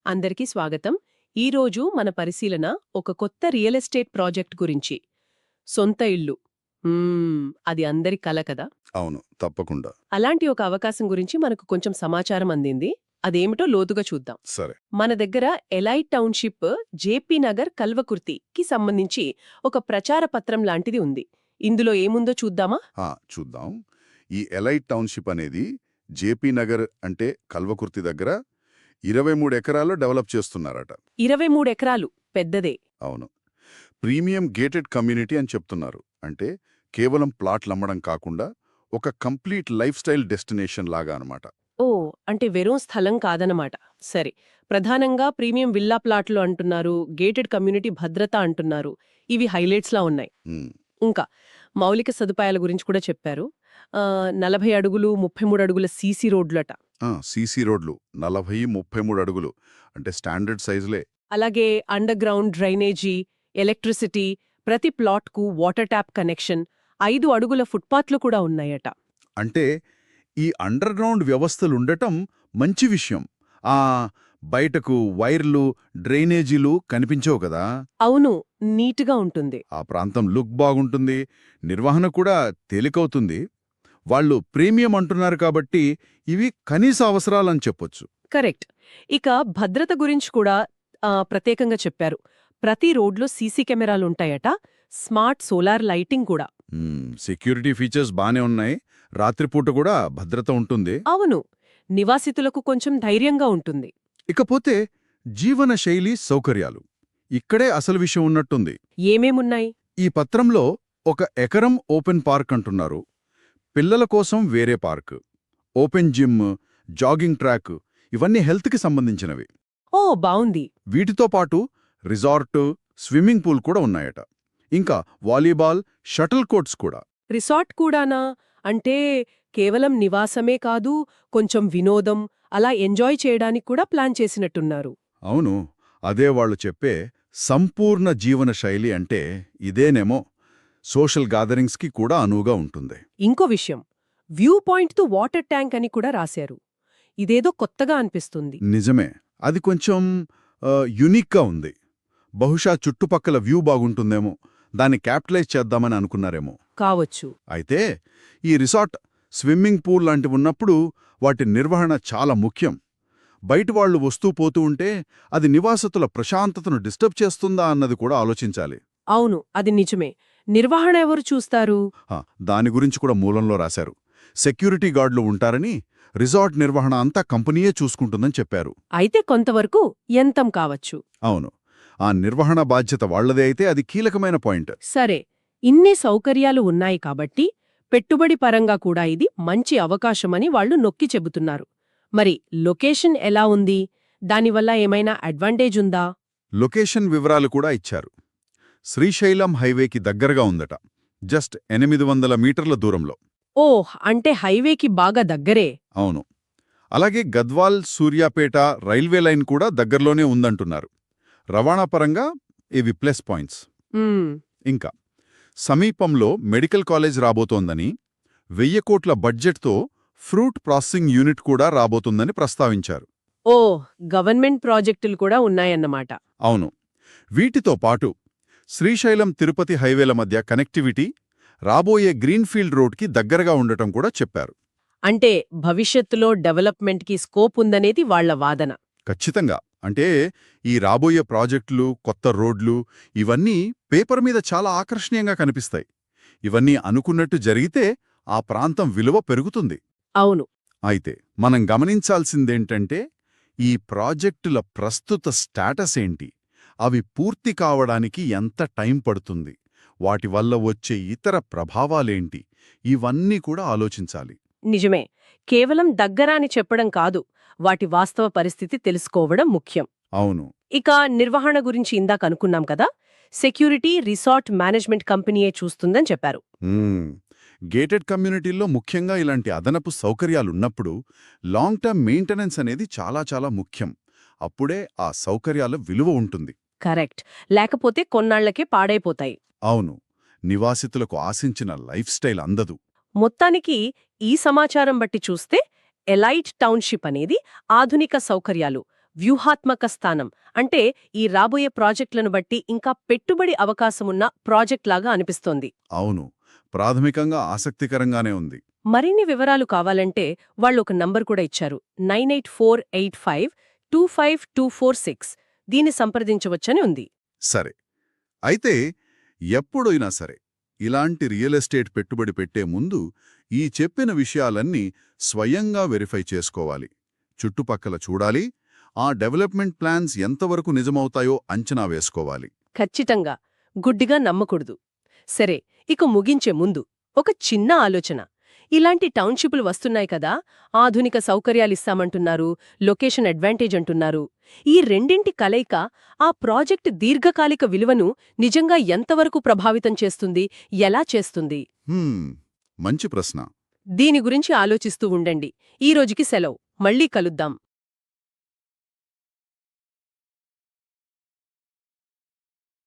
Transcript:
అందరికీ స్వాగతం. ఈరోజు మన పరిశీలన ఒక కొత్త రియల్ ఎస్టేట్ ప్రాజెక్ట్ గురించి. సొంత ఇల్లు. అది అందరి కల కదా. అవును, తప్పకుండా. అలాంటి ఒక అవకాశం గురించి మనకు కొంచెం సమాచారం అందింది. అదేమిటో లోతుగా చూద్దాం. సరే. మన దగ్గర ఎలైట్ టౌన్షిప్ జేపీ నగర్ కల్వకుర్తికి సంబంధించి ఒక ప్రచార పత్రం లాంటిది ఉంది. ఇందులో ఏముందో చూద్దామా? చూద్దాం. ఈ ఎలైట్ టౌన్షిప్ అనేది జేపీ నగర్ అంటే కల్వకుర్తి దగ్గర 23 ఎకరాల్లో డెవలప్ చేస్తున్నారట. 23 ఎకరాలు పెద్దదే. అవును. ప్రీమియం గేటెడ్ కమ్యూనిటీ అని చెప్తున్నారు. అంటే కేవలం ప్లాట్లు అమ్మడం కాకుండా ఒక కంప్లీట్ లైఫ్ స్టైల్ డెస్టినేషన్ లాగా అనమాట. ఓ, అంటే వెறுం స్థలం కాదనమాట. సరే, ప్రధానంగా ప్రీమియం విల్లా ప్లాట్లు అంటున్నారు, గేటెడ్ కమ్యూనిటీ భద్రత అంటున్నారు. ఇవి హైలైట్స్లా ఉన్నాయి. ఇంకా మౌలిక సదుపాయాల గురించి కూడా చెప్పారు. 40 అడుగులు 33 అడుగుల సీసీ రోడ్లట. సీసీ రోడ్లు 40, 33 అడుగులు అంటే స్టాండర్డ్ సైజులే. అలాగే అండర్ గ్రౌండ్ డ్రైనేజీ, ఎలక్ట్రిసిటీ, ప్రతి ప్లాట్కు వాటర్ ట్యాప్ కనెక్షన్, 5 అడుగుల ఫుట్పాత్లు కూడా ఉన్నాయట. అంటే ఈ అండర్ గ్రౌండ్ వ్యవస్థలుండటం మంచి విషయం. బయటకు వైర్లు, డ్రైనేజీలు కనిపించవు కదా. అవును, నీట్గా ఉంటుంది. ఆ ప్రాంతం లుక్ బాగుంటుంది, నిర్వహణ కూడా తేలికవుతుంది. వాళ్ళు ప్రీమియం అంటున్నారు కాబట్టి ఇవి కనీస అవసరాలని చెప్పొచ్చు. కరెక్ట్. ఇక భద్రత గురించి కూడా ప్రత్యేకంగా చెప్పారు. ప్రతి రోడ్లో సీసీ కెమెరాలుంటాయట, స్మార్ట్ సోలార్ లైటింగ్ కూడా. సెక్యూరిటీ ఫీచర్స్ బానే ఉన్నాయి. రాత్రిపూట కూడా భద్రత ఉంటుంది. అవును, నివాసితులకు కొంచెం ధైర్యంగా ఉంటుంది. ఇకపోతే జీవన శైలి సౌకర్యాలు, ఇక్కడే అసలు విషయం ఉన్నట్టుంది. ఏమేమున్నాయి? ఈ పత్రంలో 1 ఎకరం ఓపెన్ పార్క్ అంటున్నారు. పిల్లల కోసం వేరే park, open gym, jogging track, ఇవన్నీ హెల్త్కి సంబంధించినవి. ఓ, బావుంది. వీటితో పాటు రిసార్టు, స్విమ్మింగ్ పూల్ కూడా ఉన్నాయట. ఇంకా వాలీబాల్, షటిల్ కోర్ట్స్ కూడా. రిసార్ట్ కూడానా? అంటే కేవలం నివాసమే కాదు, కొంచెం వినోదం, అలా ఎంజాయ్ చేయడానికి కూడా ప్లాన్ చేసినట్టున్నారు. అవును, అదే వాళ్ళు చెప్పే సంపూర్ణ జీవన శైలి అంటే ఇదేనేమో. సోషల్ గ్యాదరింగ్స్కి కూడా అనువుగా ఉంటుంది. ఇంకో విషయం, వ్యూ పాయింట్తో వాటర్ ట్యాంక్ అని కూడా రాశారు. ఇదేదో కొత్తగా అనిపిస్తుంది. నిజమే, అది కొంచెం యునిక్గా ఉంది. బహుశా చుట్టుపక్కల వ్యూ బాగుంటుందేమో, దాన్ని క్యాపిటలైజ్ చేద్దామని అనుకున్నారేమో. కావచ్చు. అయితే ఈ రిసార్ట్, స్విమ్మింగ్ పూల్ లాంటివి ఉన్నప్పుడు వాటి నిర్వహణ చాలా ముఖ్యం. బయటివాళ్లు వస్తూ పోతూ ఉంటే అది నివాసితుల ప్రశాంతతను డిస్టర్బ్ చేస్తుందా అన్నది కూడా ఆలోచించాలి. అవును, అది నిజమే. నిర్వహణ ఎవరు చూస్తారు? దాని గురించి కూడా మూలంలో రాశారు. సెక్యూరిటీ గార్డులు ఉంటారని, రిసార్ట్ నిర్వహణ అంతా కంపెనీయే చూసుకుంటుందని చెప్పారు. అయితే కొంతవరకు యంతం కావచ్చు. అవును, ఆ నిర్వహణ బాధ్యత వాళ్లదే అయితే అది కీలకమైన పాయింట్. సరే, ఇన్ని సౌకర్యాలు ఉన్నాయి కాబట్టి పెట్టుబడి పరంగా కూడా ఇది మంచి అవకాశమని వాళ్లు నొక్కి చెబుతున్నారు. మరి లొకేషన్ ఎలా ఉంది? దానివల్ల ఏమైనా అడ్వాంటేజ్ ఉందా? లొకేషన్ వివరాలు కూడా ఇచ్చారు. శ్రీశైలం హైవేకి దగ్గరగా ఉందట, జస్ట్ 800 మీటర్ల దూరంలో. ఓహ్, అంటే హైవేకి బాగా దగ్గరే. అవును. అలాగే గద్వాల్ సూర్యాపేట రైల్వే లైన్ కూడా దగ్గరలోనే ఉందంటున్నారు. రవాణా పరంగా ఇవి ప్లస్ పాయింట్స్. ఇంకా సమీపంలో మెడికల్ కాలేజ్ రాబోతోందని, 1000 కోట్ల బడ్జెట్తో ఫ్రూట్ ప్రాసెసింగ్ యూనిట్ కూడా రాబోతుందని ప్రస్తావించారు. ఓ, గవర్నమెంట్ ప్రాజెక్టులు కూడా ఉన్నాయన్నమాట. అవును. వీటితో పాటు శ్రీశైలం తిరుపతి హైవేల మధ్య కనెక్టివిటీ, రాబోయే గ్రీన్ఫీల్డ్ రోడ్కి దగ్గరగా ఉండటం కూడా చెప్పారు. అంటే భవిష్యత్తులో డెవలప్మెంట్కి స్కోప్ ఉందనేది వాళ్ల వాదన. ఖచ్చితంగా. అంటే ఈ రాబోయే ప్రాజెక్టులు, కొత్త రోడ్లు, ఇవన్నీ పేపర్ మీద చాలా ఆకర్షణీయంగా కనిపిస్తాయి. ఇవన్నీ అనుకున్నట్టు జరిగితే ఆ ప్రాంతం విలువ పెరుగుతుంది. అవును. అయితే మనం గమనించాల్సిందేంటంటే ఈ ప్రాజెక్టుల ప్రస్తుత స్టేటస్ ఏంటి, అవి పూర్తి కావడానికి ఎంత టైం పడుతుంది, వాటి వల్ల వచ్చే ఇతర ప్రభావాలేంటి, ఇవన్నీ కూడా ఆలోచించాలి. నిజమే, కేవలం దగ్గరాని చెప్పడం కాదు, వాటి వాస్తవ పరిస్థితి తెలుసుకోవడం ముఖ్యం. అవును. ఇక నిర్వహణ గురించి ఇందాక అనుకున్నాం కదా, సెక్యూరిటీ రిసార్ట్ మేనేజ్మెంట్ కంపెనీయే చూస్తుందని చెప్పారు. గేటెడ్ కమ్యూనిటీల్లో ముఖ్యంగా ఇలాంటి అదనపు సౌకర్యాలున్నప్పుడు లాంగ్ టర్మ్ మెయింటెనెన్స్ అనేది చాలా చాలా ముఖ్యం. అప్పుడే ఆ సౌకర్యాల విలువ ఉంటుంది. కరెక్ట్, లేకపోతే కొన్నాళ్లకే పాడైపోతాయి. అవును, నివాసితులకు ఆశించిన లైఫ్ స్టైల్ అందదు. మొత్తానికి ఈ సమాచారం బట్టి చూస్తే ఎలైట్ టౌన్షిప్ అనేది ఆధునిక సౌకర్యాలు, వ్యూహాత్మక స్థానం అంటే ఈ రాబోయే ప్రాజెక్టులను బట్టి ఇంకా పెట్టుబడి అవకాశమున్న ప్రాజెక్ట్లాగా అనిపిస్తోంది. అవును, ప్రాథమికంగా ఆసక్తికరంగానే ఉంది. మరిన్ని వివరాలు కావాలంటే వాళ్ళొక నంబర్ కూడా ఇచ్చారు, 9848525246. దీన్ని సంప్రదించవచ్చని ఉంది. సరే, అయితే ఎప్పుడైనా సరే ఇలాంటి రియల్ ఎస్టేట్ పెట్టుబడి పెట్టే ముందు ఈ చెప్పిన విషయాలన్నీ స్వయంగా వెరిఫై చేసుకోవాలి. చుట్టుపక్కల చూడాలి, ఆ డెవలప్మెంట్ ప్లాన్స్ ఎంతవరకు నిజమవుతాయో అంచనా వేసుకోవాలి. ఖచ్చితంగా గుడ్డిగా నమ్మకూడదు. సరే, ఇక ముగించే ముందు ఒక చిన్న ఆలోచన. ఇలాంటి టౌన్షిప్లు వస్తున్నాయి కదా, ఆధునిక సౌకర్యాలిస్తామంటున్నారు, లొకేషన్ అడ్వాంటేజ్ అంటున్నారు. ఈ రెండింటి కలయిక ఆ ప్రాజెక్ట్ దీర్ఘకాలిక విలువను నిజంగా ఎంతవరకు ప్రభావితం చేస్తుంది, ఎలా చేస్తుంది? మంచి ప్రశ్న. దీని గురించి ఆలోచిస్తూ ఉండండి. ఈ రోజుకి సెలవు. మళ్ళీ కలుద్దాం.